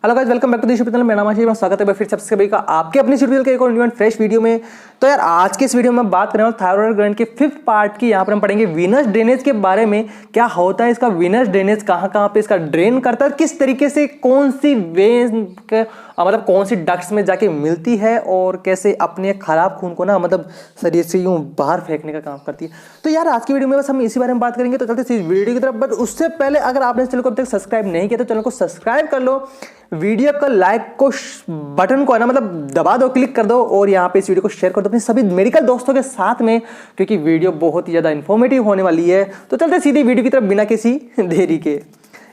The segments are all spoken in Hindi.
Hello guys, welcome back to the channel. मेरा नाम है, स्वागत है फिर सबसे सभी का आपके अपनी शेड्यूल के एक और न्यू एंड फ्रेश वीडियो में। तो यार आज के इस वीडियो में बात कर रहे हैं थायराइड ग्लैंड के 5th पार्ट की। यहाँ पर हम पढ़ेंगे वीनस ड्रेनेज के बारे में, क्या होता है इसका वीनस ड्रेनेज, कहाँ पे इसका ड्रेन करता है, किस तरीके से कौन सी वेन मतलब कौन सी डक्ट्स में जाके मिलती है और कैसे अपने खराब खून को ना मतलब शरीर से यूं बाहर फेंकने का काम करती है। तो यार आज की वीडियो में बस हम इसी बारे में बात करेंगे। तो चलते इस वीडियो की तरफ, बट उससे पहले अगर आपने इस चैनल को अब तक सब्सक्राइब नहीं किया तो चैनल को सब्सक्राइब कर लो, वीडियो का लाइक को बटन को है ना मतलब दबा दो, क्लिक कर दो और यहाँ पे इस वीडियो को शेयर कर दो अपने सभी मेडिकल दोस्तों के साथ में, क्योंकि वीडियो बहुत ही ज़्यादा इन्फॉर्मेटिव होने वाली है। तो चलते सीधी वीडियो की तरफ बिना किसी देरी के।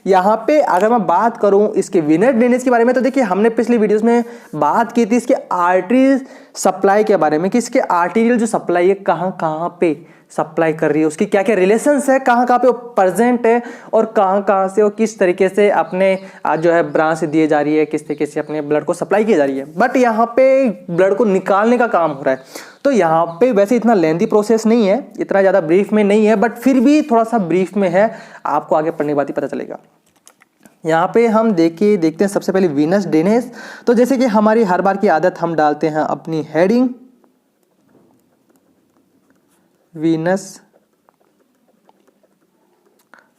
यहाँ पे अगर मैं बात करूँ इसके वीनस ड्रेनेज के बारे में, तो देखिए हमने पिछली वीडियोस में बात की थी इसके आर्टरी सप्लाई के बारे में, कि इसके आर्टीरियल जो सप्लाई है कहाँ पे सप्लाई कर रही है, उसकी क्या क्या रिलेशंस है, कहाँ पे वो प्रेजेंट है और कहाँ से वो किस तरीके से अपने जो है ब्रांच दिए जा रही है, किस तरीके से अपने ब्लड को सप्लाई की जा रही है। बट यहाँ पे ब्लड को निकालने का काम हो रहा है। तो यहाँ पे वैसे इतना लेंथी प्रोसेस नहीं है, इतना ज़्यादा ब्रीफ में नहीं है, बट फिर भी थोड़ा सा ब्रीफ में है, आपको आगे पढ़ने के बाद ही पता चलेगा। यहाँ पे हम देखते हैं सबसे पहले वीनस ड्रेनेज। तो जैसे कि हमारी हर बार की आदत, हम डालते हैं अपनी हेडिंग वीनस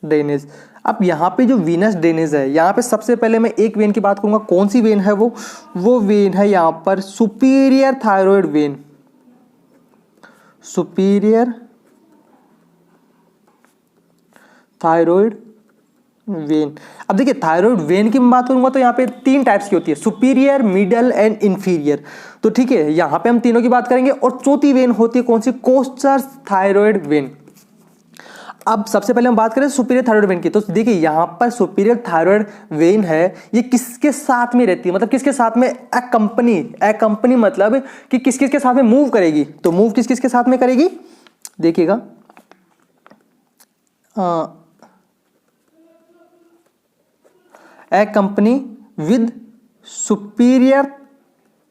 ड्रेनेज। अब यहाँ पे जो वीनस ड्रेनेज है, यहाँ पे सबसे पहले मैं एक वेन की बात करूंगा। कौन सी वेन है वो वेन है यहाँ पर superior thyroid when, superior thyroid when. अब देखिए थायराइड वेन की मैं बात करूंगा तो यहाँ पे 3 टाइप्स की होती है, सुपीरियर, मिडल एंड इंफीरियर। तो ठीक है, यहाँ पे हम तीनों की बात करेंगे। और चौथी वेन होती है कौन सी, कोस्टर थायराइड वेन। अब सबसे पहले हम बात करें सुपीरियर थायराइड वेन की। तो देखिए यहाँ पर सुपीरियर थायराइड वेन है, ये किसके साथ में रहती है, मतलब किसके साथ में कंपनी मतलब कि किस के साथ में मूव करेगी। तो मूव किस के साथ में करेगी, देखिएगा a company with superior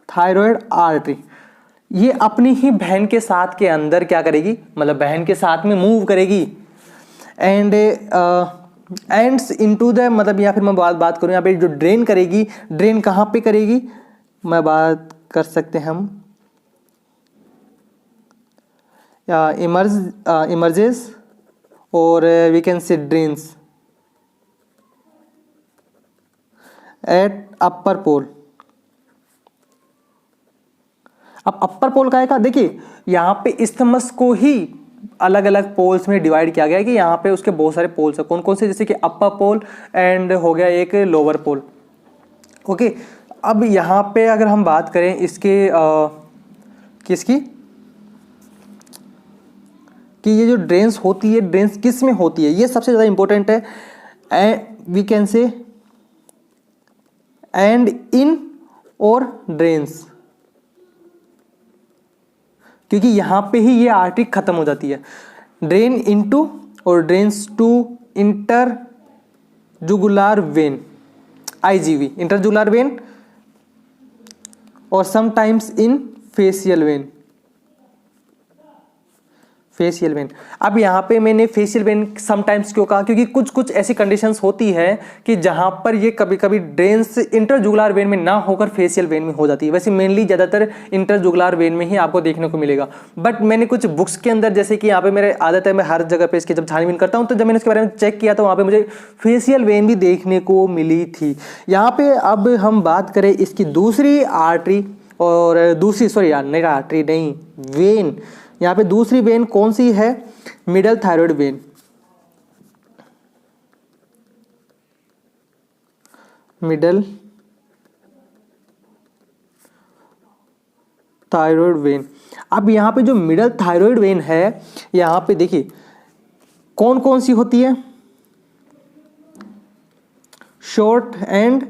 thyroid artery. ये अपनी ही बहन के साथ के अंदर क्या करेगी, मतलब बहन के साथ में मूव करेगी एंड एंड्स इनटू द, मतलब या फिर मैं बात करूं यहाँ पे जो ड्रेन करेगी, ड्रेन कहाँ पे करेगी, मैं बात कर सकते हैं हम इमर्जेस और we can say drains at upper pole. अब अपर पोल का है, देखिए यहाँ पे इस्थमस को ही अलग अलग पोल्स में डिवाइड किया गया है कि यहाँ पे उसके बहुत सारे पोल्स है। कौन कौन से, जैसे कि अपर पोल एंड हो गया एक लोअर पोल। ओके, अब यहाँ पे अगर हम बात करें इसके किसकी, कि ये जो ड्रेन्स होती है, ड्रेन्स किस में होती है, ये सबसे ज़्यादा इंपॉर्टेंट है। We can say and in और ड्रेन्स, क्योंकि यहां पे ही ये आर्टरी खत्म हो जाती है। ड्रेन इनटू और drains to inter jugular vein, IJV, interjugular vein, और sometimes in facial vein, facial vein. अब यहाँ पे मैंने फेशियल वेन समटाइम्स क्यों कहा, क्योंकि कुछ ऐसी कंडीशंस होती है कि जहाँ पर ये कभी कभी ड्रेन्स इंटरजुगुलार वेन में ना होकर फेशियल वेन में हो जाती है। वैसे मेनली ज़्यादातर इंटरजुगुलार वेन में ही आपको देखने को मिलेगा। बट मैंने कुछ बुक्स के अंदर, जैसे कि यहाँ पे मेरे आदत है, मैं हर जगह पे इसके जब छानबीन करता हूँ, तो जब मैंने इसके बारे में चेक किया तो वहाँ पर मुझे फेशियल वेन भी देखने को मिली थी। यहाँ पे अब हम बात करें इसकी दूसरी आर्टरी और दूसरी, सॉरी यार नहीं आर्टरी नहीं, वेन। यहाँ पे दूसरी वेन कौन सी है, middle thyroid when. Middle thyroid when. अब यहाँ पे जो मिडल थायराइड वेन है, यहाँ पे देखिए कौन कौन सी होती है, शॉर्ट एंड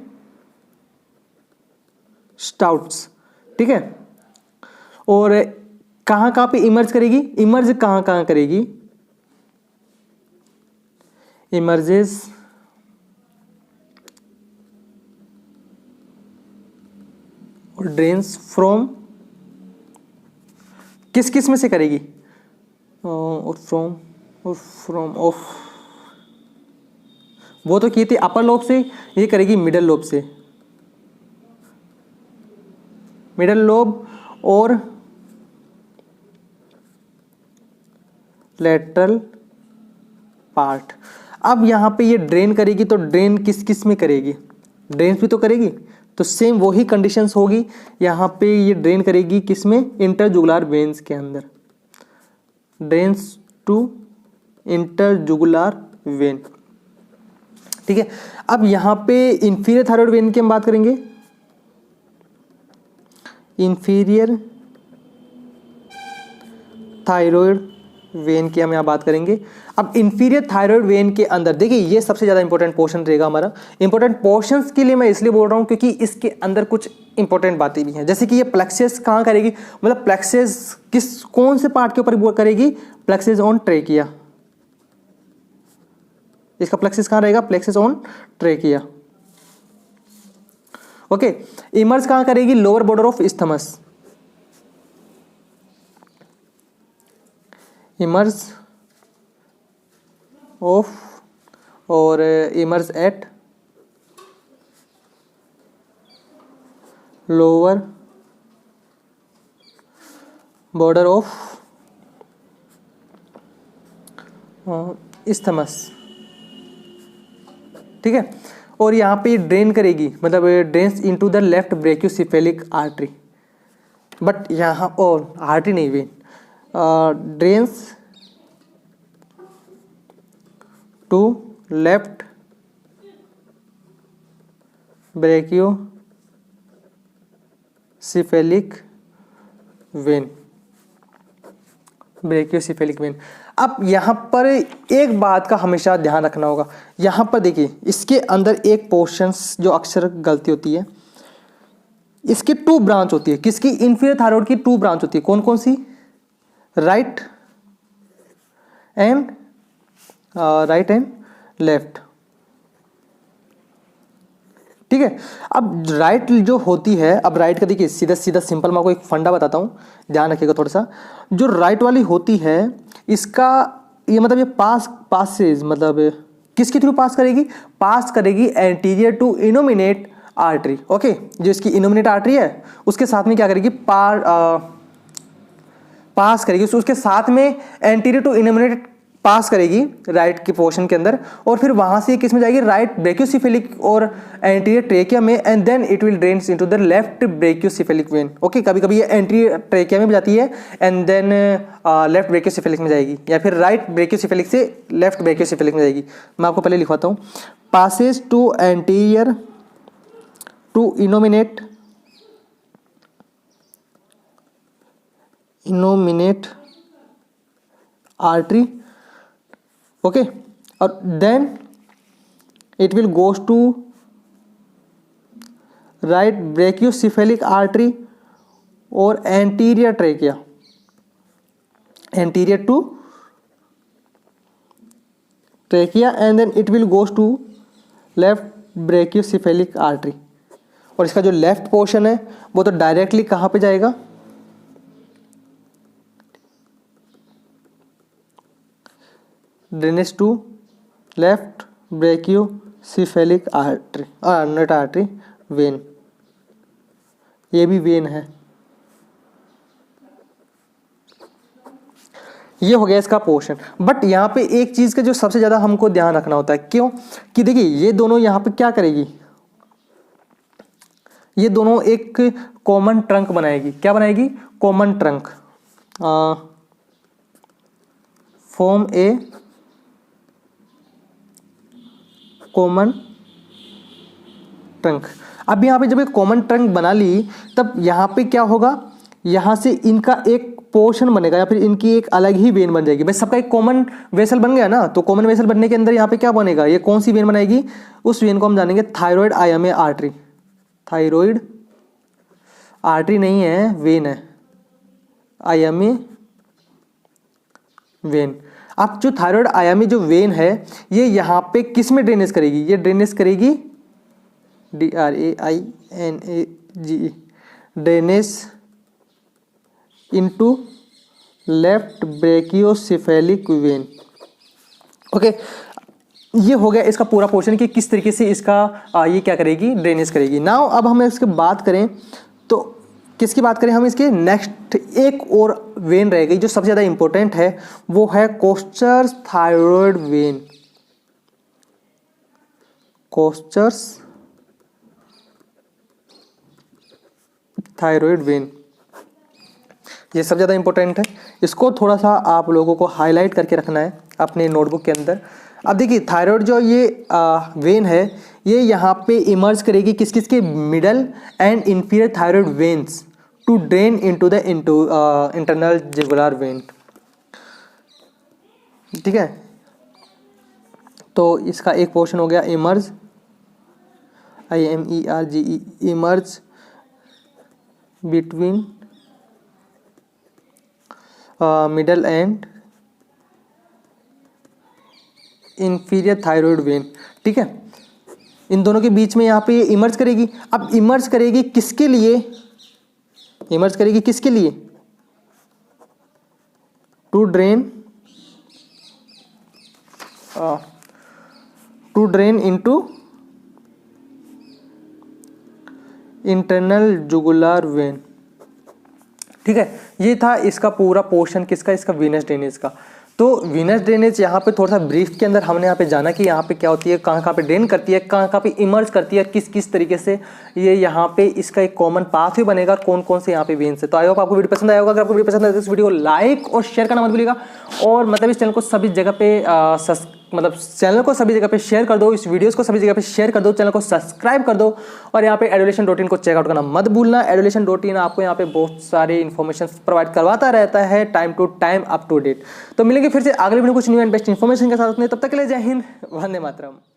स्टाउट्स, ठीक है। और कहाँ पे इमर्ज करेगी, इमर्ज कहाँ करेगी, इमर्जेस और ड्रेन्स फ्रॉम, किस में से करेगी, और फ्रॉम ऑफ, वो तो की थी अपर लोब से, ये करेगी मिडल लोब से, मिडल लोब और लेटरल पार्ट। अब यहाँ पे ये ड्रेन करेगी तो ड्रेन किस किस में करेगी, ड्रेन भी तो करेगी, तो सेम वही कंडीशंस होगी। यहाँ पे ये ड्रेन करेगी किस में, इंटरजुगुलर वेन्स के अंदर, ड्रेन्स टू इंटरजुगुलर वेन। ठीक है, अब यहाँ पे इंफीरियर थायराइड वेन की हम बात करेंगे, इंफीरियर थायराइड वेन की हम यहाँ बात करेंगे। अब इंफीरियर थायराइड वेन के अंदर देखिए ये सबसे ज़्यादा इंपॉर्टेंट पोर्शन रहेगा हमारा। इंपॉर्टेंट पोर्शंस के लिए मैं इसलिए बोल रहा हूँ क्योंकि इसके अंदर कुछ इंपॉर्टेंट बातें भी हैं, जैसे कि ये प्लेक्सस कहाँ करेगी, मतलब प्लेक्सस किस कौन से पार्ट के ऊपर करेगी, प्लेक्सस ऑन ट्रेकिया। इसका प्लेक्सस कहाँ रहेगा, plexus on trachea. Okay, emerge कहाँ करेगी, lower border of isthmus, emerge of और emerge at lower border of isthmus. ठीक है, और यहाँ पे ड्रेन करेगी, मतलब drains into the left brachiocephalic artery, but यहाँ और आर्टरी नहीं vein, drains to left brachiocephalic vein, brachiocephalic vein. अब यहाँ पर एक बात का हमेशा ध्यान रखना होगा, यहाँ पर देखिए इसके अंदर एक पोर्शंस जो अक्सर गलती होती है, इसकी 2 ब्रांच होती है, किसकी, इंफीरियर थायराइड की 2 ब्रांच होती है, कौन कौन सी, राइट एंड लेफ्ट। ठीक है, अब राइट जो होती है, अब राइट का देखिए सीधा सीधा सिंपल मैं आपको एक फंडा बताता हूँ, ध्यान रखिएगा थोड़ा सा। जो राइट वाली होती है इसका ये मतलब ये पासेज मतलब किसके थ्रू पास करेगी, पास करेगी anterior to innominate artery. Okay, जो इसकी इनोमिनेट आर्टरी है उसके साथ में क्या करेगी, पास करेगी, उसके साथ में एंटीरियर टू इनोमिनेट पास करेगी राइट के पोर्शन के अंदर, और फिर वहां से किस में जाएगी, राइट ब्रेकियोसेफेलिक और एंटीरियर ट्रेकिया में, and then it will drains into the left brachiocephalic vein. Okay, कभी कभी ये एंटीरियर ट्रेकिया में भी जाती है एंड देन लेफ्ट ब्रेकियोसेफेलिक में जाएगी, या फिर राइट ब्रेकियोसेफेलिक से लेफ्ट ब्रेकियोसेफेलिक में जाएगी। मैं आपको पहले लिखवाता हूँ, passes to anterior to innominate artery. Okay, और then it will goes to right brachiocephalic artery और anterior trachea, anterior to trachea, and then it will goes to left brachiocephalic artery. और इसका जो लेफ्ट पोर्शन है वो तो डायरेक्टली कहाँ पे जाएगा, drainage to left brachiocephalic artery, not artery, vein. ये भी वेन है। ये हो गया इसका पोर्शन। बट यहाँ पे एक चीज का जो सबसे ज्यादा हमको ध्यान रखना होता है, क्यों कि देखिए ये दोनों यहाँ पे क्या करेगी, ये दोनों एक कॉमन ट्रंक बनाएगी। क्या बनाएगी, कॉमन ट्रंक, फॉर्म ए कॉमन ट्रंक। अब यहाँ पे जब एक कॉमन ट्रंक बना ली तब यहाँ पे क्या होगा, यहाँ से इनका एक पोर्शन बनेगा या फिर इनकी एक अलग ही वेन बन जाएगी। भाई सबका एक कॉमन वेसल बन गया ना, तो कॉमन वेसल बनने के अंदर यहाँ पे क्या बनेगा, ये कौन सी वेन बनाएगी, उस वेन को हम जानेंगे thyroid IMA artery. Thyroid artery नहीं है, वेन है, आईएमए वेन। अब जो थायराइड आईएमए जो वेन है ये यहाँ पे किस में ड्रेनेज करेगी, ये ड्रेनेज करेगी DRAINAGE, drainage into left brachiocephalic vein. Okay, ये हो गया इसका पूरा पोर्शन कि किस तरीके से इसका ये क्या करेगी, ड्रेनेज करेगी। नाउ अब हम इसके बात करें तो किसकी बात करें हम इसके नेक्स्ट, एक और वेन रह गई जो सबसे ज़्यादा इंपॉर्टेंट है, वो है coasters thyroid when. Coasters thyroid when, ये सबसे ज़्यादा इंपॉर्टेंट है। इसको थोड़ा सा आप लोगों को हाईलाइट करके रखना है अपने नोटबुक के अंदर। अब देखिए थायराइड जो ये वेन है, ये यहाँ पे इमर्ज करेगी किस किस के, middle and inferior thyroid veins to drain into the internal jugular vein. ठीक है, तो इसका एक पोर्शन हो गया emerge, IMERGE, emerge between middle and inferior thyroid vein. ठीक है, इन दोनों के बीच में यहाँ पे इमर्ज करेगी। अब इमर्ज करेगी किसके लिए, इमर्ज करेगी किसके लिए, to drain into internal jugular vein. ठीक है, ये था इसका पूरा पोर्शन किसका, इसका वीनस ड्रेनेज का। तो वीनस ड्रेनेज यहाँ पे थोड़ा सा ब्रीफ के अंदर हमने यहाँ पे जाना कि यहाँ पे क्या होती है, कहाँ कहाँ पे ड्रेन करती है, कहाँ कहाँ पे इमर्ज करती है, किस किस तरीके से ये यहाँ पे इसका एक कॉमन पाथवे बनेगा, कौन कौन से यहाँ पे वेन्स है। तो आई होप आपको वीडियो पसंद आया होगा। अगर आपको वीडियो पसंद आए तो इस वीडियो को लाइक और शेयर करना मत भूलिएगा, और मतलब इस चैनल को सभी जगह पे चैनल को सभी जगह पे शेयर कर दो, इस वीडियोस को सभी जगह पे शेयर कर दो, चैनल को सब्सक्राइब कर दो, और यहाँ पे एडुलेशन.in को चेकआउट करना मत भूलना। एडुलेशन.in आपको यहाँ पे बहुत सारे इन्फॉर्मेशन प्रोवाइड करवाता रहता है time to time, up to date. तो मिलेंगे फिर से अगले वीडियो कुछ न्यू एंड बेस्ट इन्फॉर्मेशन के साथ में, तब तक के लिए जय हिंद, वंदे मातरम।